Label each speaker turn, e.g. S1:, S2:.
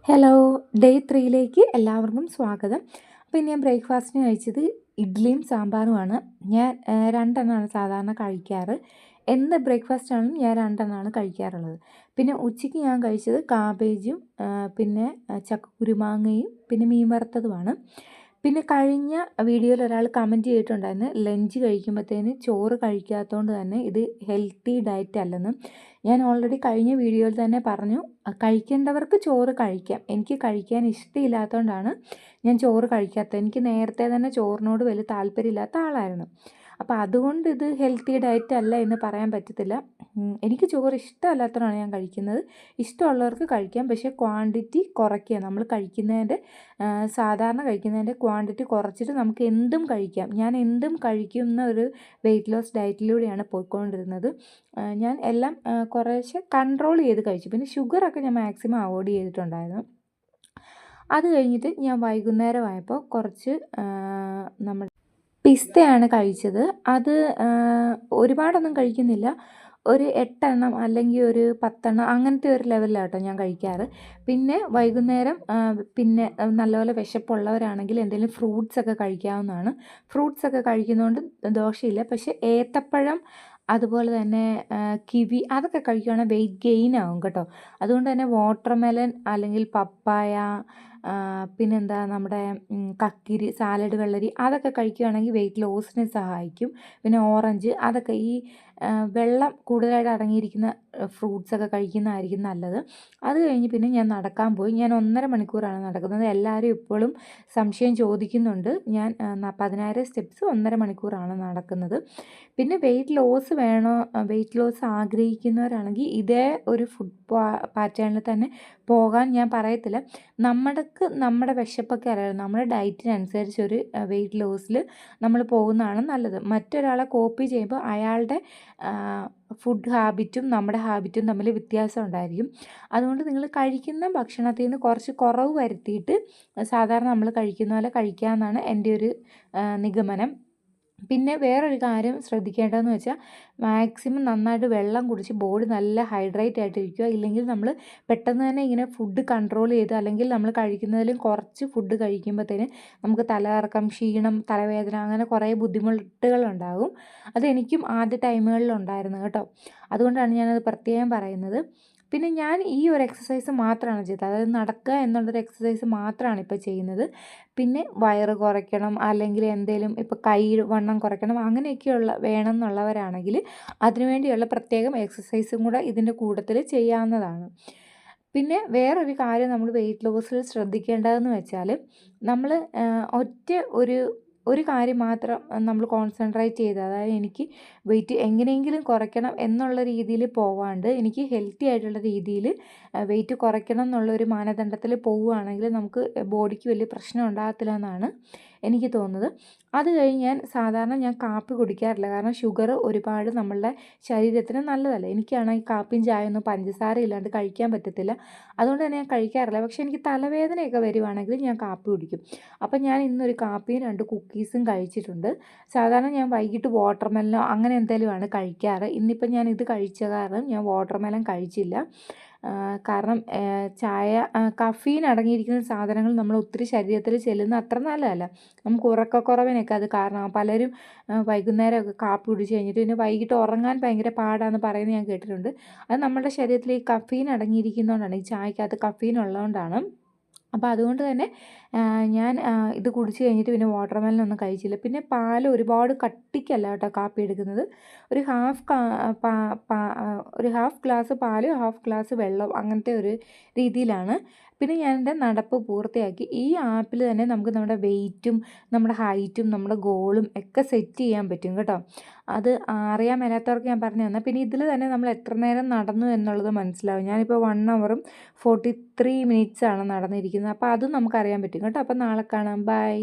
S1: Hello, day 3ലേക്ക് എല്ലാവർക്കും സ്വാഗതം. അപ്പോൾ ഇന്ന് ഞാൻ ബ്രേക്ക്ഫാസ്റ്റിന് കഴിച്ചത് ഇഡ്ഡലിയും സാമ്പാറുമാണ്. ഞാൻ രണ്ടെണ്ണമാണ് സാധാരണ കഴിക്കാറ്. എന്ത് ബ്രേക്ക്ഫാസ്റ്റ് ആണെങ്കിലും ഞാൻ രണ്ടെണ്ണമാണ് കഴിക്കാറുള്ളത്. പിന്നെ ഉച്ചയ്ക്ക് ഞാൻ കഴിച്ചത് കാബേജും പിന്നെ ചക്കക്കുരുമാങ്ങയും പിന്നെ മീൻ വറുത്തതുമാണ്. പിന്നെ കഴിഞ്ഞ വീഡിയോയിൽ ഒരാൾ കമൻറ്റ് ചെയ്തിട്ടുണ്ടായിരുന്നു, ലഞ്ച് കഴിക്കുമ്പോഴത്തേന് ചോറ് കഴിക്കാത്തതുകൊണ്ട് തന്നെ ഇത് ഹെൽത്തി ഡയറ്റ് അല്ലെന്ന്. ഞാൻ ഓൾറെഡി കഴിഞ്ഞ വീഡിയോയിൽ തന്നെ പറഞ്ഞു, കഴിക്കേണ്ടവർക്ക് ചോറ് കഴിക്കാം. എനിക്ക് കഴിക്കാൻ ഇഷ്ടമില്ലാത്തതുകൊണ്ടാണ് ഞാൻ ചോറ് കഴിക്കാത്തത്. എനിക്ക് നേരത്തെ തന്നെ ചോറിനോട് വലിയ താല്പര്യമില്ലാത്ത ആളായിരുന്നു. അപ്പോൾ അതുകൊണ്ട് ഇത് ഹെൽത്തി ഡയറ്റ് അല്ല എന്ന് പറയാൻ പറ്റത്തില്ല. എനിക്ക് ചോറ് ഇഷ്ടമല്ലാത്തതാണ് ഞാൻ കഴിക്കുന്നത്. ഇഷ്ടമുള്ളവർക്ക് കഴിക്കാം, പക്ഷേ ക്വാണ്ടിറ്റി കുറയ്ക്കുക. നമ്മൾ കഴിക്കുന്നതിൻ്റെ സാധാരണ കഴിക്കുന്നതിൻ്റെ ക്വാണ്ടിറ്റി കുറച്ചിട്ട് നമുക്ക് എന്തും കഴിക്കാം. ഞാൻ എന്തും കഴിക്കുന്ന ഒരു വെയിറ്റ് ലോസ് ഡയറ്റിലൂടെയാണ് പോയിക്കൊണ്ടിരുന്നത്. ഞാൻ എല്ലാം കുറേശ്ശെ കൺട്രോൾ ചെയ്ത് കഴിച്ചു. പിന്നെ ഷുഗറൊക്കെ ഞാൻ മാക്സിമം അവോയ്ഡ് ചെയ്തിട്ടുണ്ടായിരുന്നു. അത് കഴിഞ്ഞിട്ട് ഞാൻ വൈകുന്നേരമായപ്പോൾ കുറച്ച് നമ്മുടെ പിസ്തയാണ് കഴിച്ചത്. അത് ഒരുപാടൊന്നും കഴിക്കുന്നില്ല. ഒരു 8 എണ്ണം അല്ലെങ്കിൽ ഒരു 10 എണ്ണം അങ്ങനത്തെ ഒരു ലെവലിലാണ് കേട്ടോ ഞാൻ കഴിക്കാറ്. പിന്നെ വൈകുന്നേരം പിന്നെ നല്ലപോലെ വിശപ്പുള്ളവരാണെങ്കിൽ എന്തെങ്കിലും ഫ്രൂട്ട്സൊക്കെ കഴിക്കാവുന്നതാണ്. ഫ്രൂട്ട്സൊക്കെ കഴിക്കുന്നതുകൊണ്ട് ദോഷമില്ല. പക്ഷേ ഏത്തപ്പഴം അതുപോലെ തന്നെ കിവി അതൊക്കെ കഴിക്കുകയാണെങ്കിൽ വെയിറ്റ് ഗെയിൻ ആവും കേട്ടോ. അതുകൊണ്ട് തന്നെ വാട്ടർമെലൺ അല്ലെങ്കിൽ പപ്പായ, പിന്നെന്താ നമ്മുടെ കക്കിരി, സാലഡ് വെള്ളരി അതൊക്കെ കഴിക്കുകയാണെങ്കിൽ വെയിറ്റ് ലോസിന് സഹായിക്കും. പിന്നെ ഓറഞ്ച് അതൊക്കെ ഈ വെള്ളം കൂടുതലായിട്ട് അടങ്ങിയിരിക്കുന്ന ഫ്രൂട്ട്സൊക്കെ കഴിക്കുന്നതായിരിക്കും നല്ലത്. അത് കഴിഞ്ഞ് പിന്നെ ഞാൻ നടക്കാൻ പോയി. ഞാൻ 1.5 മണിക്കൂറാണ് നടക്കുന്നത്. എല്ലാവരും ഇപ്പോഴും സംശയം ചോദിക്കുന്നുണ്ട്. ഞാൻ 10,000 സ്റ്റെപ്സ് 1.5 മണിക്കൂറാണ് നടക്കുന്നത്. പിന്നെ വെയിറ്റ് ലോസ് വേണോ, വെയിറ്റ് ലോസ് ആഗ്രഹിക്കുന്നവരാണെങ്കിൽ ഇതേ ഒരു ഫുഡ് പാറ്റേണിൽ തന്നെ പോകാൻ ഞാൻ പറയത്തില്ല. നമ്മുടെ വിശപ്പൊക്കെ അറിയാം. നമ്മുടെ ഡയറ്റിനനുസരിച്ച് ഒരു വെയിറ്റ് ലോസിൽ നമ്മൾ പോകുന്നതാണ് നല്ലത്. മറ്റൊരാളെ കോപ്പി ചെയ്യുമ്പോൾ അയാളുടെ ഫുഡ് ഹാബിറ്റും നമ്മുടെ ഹാബിറ്റും തമ്മിൽ വ്യത്യാസം ഉണ്ടായിരിക്കും. അതുകൊണ്ട് നിങ്ങൾ കഴിക്കുന്ന ഭക്ഷണത്തിൽ നിന്ന് കുറച്ച് കുറവ് വരുത്തിയിട്ട് സാധാരണ നമ്മൾ കഴിക്കുന്ന പോലെ കഴിക്കാമെന്നാണ് എൻ്റെ ഒരു നിഗമനം. പിന്നെ വേറൊരു കാര്യം ശ്രദ്ധിക്കേണ്ടതെന്ന് വെച്ചാൽ മാക്സിമം നന്നായിട്ട് വെള്ളം കുടിച്ച് ബോഡി നല്ല ഹൈഡ്രേറ്റ് ആയിട്ടിരിക്കുക. ഇല്ലെങ്കിൽ നമ്മൾ പെട്ടെന്ന് തന്നെ ഇങ്ങനെ ഫുഡ് കൺട്രോൾ ചെയ്ത് അല്ലെങ്കിൽ നമ്മൾ കഴിക്കുന്നതിലും കുറച്ച് ഫുഡ് കഴിക്കുമ്പോഴത്തേന് നമുക്ക് തലകറക്കം, ക്ഷീണം, തലവേദന അങ്ങനെ കുറേ ബുദ്ധിമുട്ടുകളുണ്ടാകും. അതെനിക്കും ആദ്യ ടൈമുകളിലുണ്ടായിരുന്നു കേട്ടോ. അതുകൊണ്ടാണ് ഞാനത് പ്രത്യേകം പറയുന്നത്. പിന്നെ ഞാൻ ഈ ഒരു എക്സസൈസ് മാത്രമാണ് ചെയ്തത്. അതായത് നടക്കുക എന്നുള്ളൊരു എക്സസൈസ് മാത്രമാണ് ഇപ്പോൾ ചെയ്യുന്നത്. പിന്നെ വയറ് കുറയ്ക്കണം അല്ലെങ്കിൽ എന്തെങ്കിലും ഇപ്പോൾ കൈ വണ്ണം കുറയ്ക്കണം അങ്ങനെയൊക്കെയുള്ള വേണം എന്നുള്ളവരാണെങ്കിൽ അതിനുവേണ്ടിയുള്ള പ്രത്യേകം എക്സസൈസും കൂടെ ഇതിൻ്റെ കൂട്ടത്തിൽ ചെയ്യാവുന്നതാണ്. പിന്നെ വേറൊരു കാര്യം നമ്മൾ വെയിറ്റ് ലോസിൽ ശ്രദ്ധിക്കേണ്ടതെന്ന് വെച്ചാൽ നമ്മൾ ഒറ്റ ഒരു കാര്യം മാത്രം നമ്മൾ കോൺസെൻട്രേറ്റ് ചെയ്ത്, അതായത് എനിക്ക് വെയിറ്റ് എങ്ങനെയെങ്കിലും കുറയ്ക്കണം എന്നുള്ള രീതിയിൽ പോവാണ്ട് എനിക്ക് ഹെൽത്തി ആയിട്ടുള്ള രീതിയിൽ വെയിറ്റ് കുറയ്ക്കണം എന്നുള്ളൊരു മാനദണ്ഡത്തിൽ പോവുകയാണെങ്കിൽ നമുക്ക് ബോഡിക്ക് വലിയ പ്രശ്നം ഉണ്ടാകത്തില്ല എന്നാണ് എനിക്ക് തോന്നുന്നത്. അത് കഴിഞ്ഞ് ഞാൻ കാപ്പി കുടിക്കാറില്ല. കാരണം ഷുഗർ ഒരുപാട് നമ്മളുടെ ശരീരത്തിന് നല്ലതല്ല. എനിക്കാണെങ്കിൽ കാപ്പിയും ചായയൊന്നും പഞ്ചസാര ഇല്ലാണ്ട് കഴിക്കാൻ പറ്റത്തില്ല. അതുകൊണ്ട് തന്നെ ഞാൻ കഴിക്കാറില്ല. പക്ഷേ എനിക്ക് തലവേദനയൊക്കെ വരുവാണെങ്കിൽ ഞാൻ കാപ്പി കുടിക്കും. അപ്പം ഞാൻ ഇന്നൊരു കാപ്പിയും 2 കുക്കീസും കഴിച്ചിട്ടുണ്ട്. സാധാരണ ഞാൻ വൈകിട്ട് വാട്ടർമെലനോ അങ്ങനെ എന്തെങ്കിലുമാണ് കഴിക്കാറ്. ഇന്നിപ്പം ഞാൻ ഇത് കഴിച്ച കാരണം ഞാൻ വാട്ടർമെലൻ കഴിച്ചില്ല. കാരണം ചായ, കഫീൻ അടങ്ങിയിരിക്കുന്ന സാധനങ്ങൾ നമ്മൾ ഒത്തിരി ശരീരത്തിൽ ചെല്ലുന്നത് അത്ര നല്ലതല്ല. നമുക്ക് ഉറക്കക്കുറവിനൊക്കെ അത് കാരണമാകും. പലരും വൈകുന്നേരമൊക്കെ കാപ്പി കുടിച്ച് കഴിഞ്ഞിട്ട് പിന്നെ വൈകിട്ട് ഉറങ്ങാൻ ഭയങ്കര പാടാണെന്ന് പറയുന്നത് ഞാൻ കേട്ടിട്ടുണ്ട്. അത് നമ്മുടെ ശരീരത്തിൽ ഈ കഫീൻ അടങ്ങിയിരിക്കുന്നതുകൊണ്ടാണ്, ഈ ചായക്കകത്ത് കഫീൻ ഉള്ളതുകൊണ്ടാണ്. അപ്പോൾ അതുകൊണ്ട് തന്നെ ഞാൻ ഇത് കുടിച്ച് കഴിഞ്ഞിട്ട് പിന്നെ വാട്ടർമെലനൊന്നും കഴിച്ചില്ല. പിന്നെ പാൽ ഒരുപാട് കട്ടിക്കല്ല കേട്ടോ കാപ്പി എടുക്കുന്നത്. ഒരു ഹാഫ് ഗ്ലാസ് പാല്, ഹാഫ് ഗ്ലാസ് വെള്ളം അങ്ങനത്തെ ഒരു രീതിയിലാണ്. പിന്നെ ഞാൻ എൻ്റെ നടപ്പ് പൂർത്തിയാക്കി. ഈ ആപ്പിൽ തന്നെ നമുക്ക് നമ്മുടെ വെയിറ്റും നമ്മുടെ ഹൈറ്റും നമ്മുടെ ഗോളും ഒക്കെ സെറ്റ് ചെയ്യാൻ പറ്റും കേട്ടോ. അത് അറിയാൻ മേലാത്തവർക്ക് ഞാൻ പറഞ്ഞു തന്നാൽ പിന്നെ ഇതിൽ തന്നെ നമ്മൾ എത്ര നേരം നടന്നു എന്നുള്ളത് മനസ്സിലാവും. ഞാനിപ്പോൾ 1 ഹവറും 43 മിനിറ്റ്സാണ് നടന്നിരിക്കുന്നത്. അപ്പോൾ അതും നമുക്കറിയാൻ പറ്റും കേട്ടോ. അപ്പോൾ നാളെ കാണാം. ബൈ.